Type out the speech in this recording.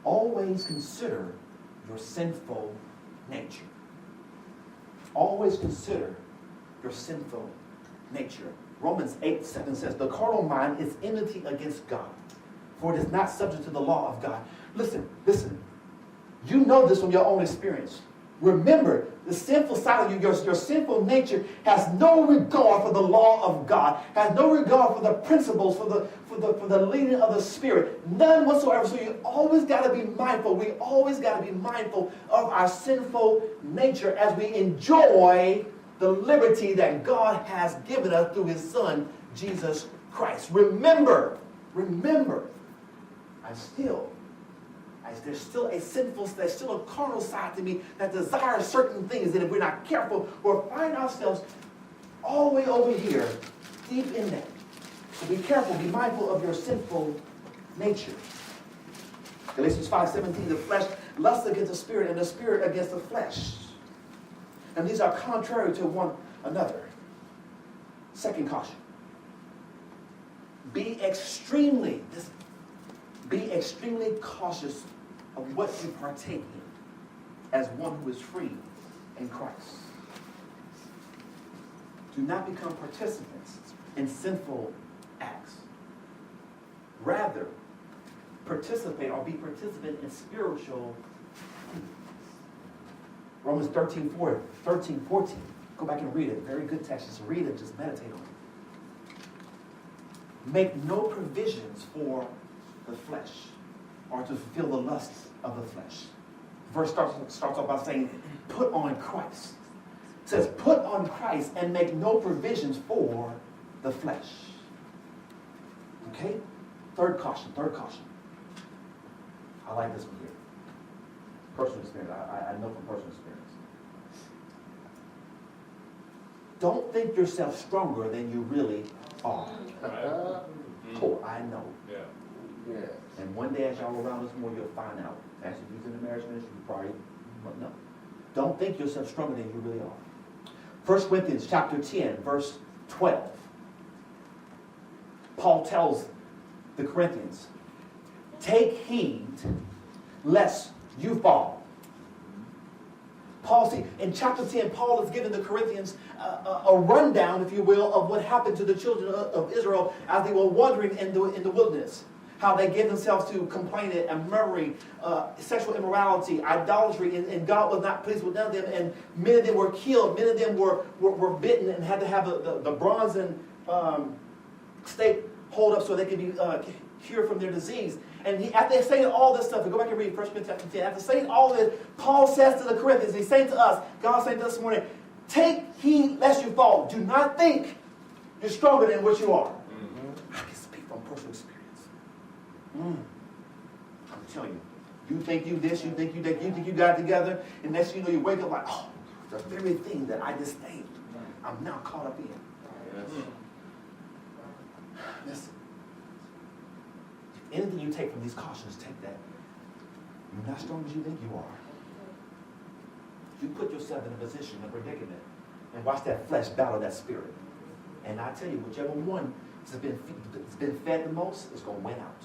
always consider your sinful nature. Always consider your sinful nature. Romans 8:7 says, the carnal mind is enmity against God, for it is not subject to the law of God. Listen. You know this from your own experience. Remember, the sinful side of you, your sinful nature, has no regard for the law of God, has no regard for the principles, for the leading of the Spirit, none whatsoever. So you always got to be mindful. We always got to be mindful of our sinful nature as we enjoy the liberty that God has given us through His Son, Jesus Christ. Remember, there's still a carnal side to me that desires certain things, and if we're not careful, we'll find ourselves all the way over here, deep in that. So be careful, be mindful of your sinful nature. Galatians 5:17, the flesh lusts against the spirit, and the spirit against the flesh. And these are contrary to one another. Second caution. Be extremely cautious of what you partake in as one who is free in Christ. Do not become participants in sinful acts. Rather, participate or be participant in spiritual things. Romans 13:14. Go back and read it. Very good text. Just read it. Just meditate on it. Make no provisions for the flesh, or to fulfill the lusts of the flesh. Verse starts off by saying, put on Christ. It says, put on Christ and make no provisions for the flesh. Okay? Third caution. I like this one here. Personal experience. I know from personal experience. Don't think yourself stronger than you really are. Oh, I know. Yeah. Yes. And one day as y'all go around this more, you'll find out. As you're in the marriage ministry, you probably no. Don't think yourself stronger than you really are. 1 Corinthians chapter 10, verse 12. Paul tells the Corinthians, take heed lest you fall. In chapter 10, Paul is giving the Corinthians a rundown, if you will, of what happened to the children of Israel as they were wandering in the wilderness. How they gave themselves to complaining and murmuring, sexual immorality, idolatry, and God was not pleased with none of them. And many of them were killed. Many of them were bitten and had to have the bronze stake hold up so they could be cured from their disease. And after saying all this stuff, we go back and read 1 Corinthians chapter 10. After saying all this, Paul says to the Corinthians, he's saying to us, God saying to us this morning, take heed lest you fall. Do not think you're stronger than what you are. Mm-hmm. I can speak from personal experience. I'm telling you think you this, you think you that, you think you got it together, and next thing you know, you wake up like, oh, the very thing that I disdained, I'm now caught up in. Yes. Listen. If anything you take from these cautions, take that. You're not strong as you think you are. You put yourself in a position, a predicament, and watch that flesh battle that spirit. And I tell you, whichever one has been fed the most is going to win out.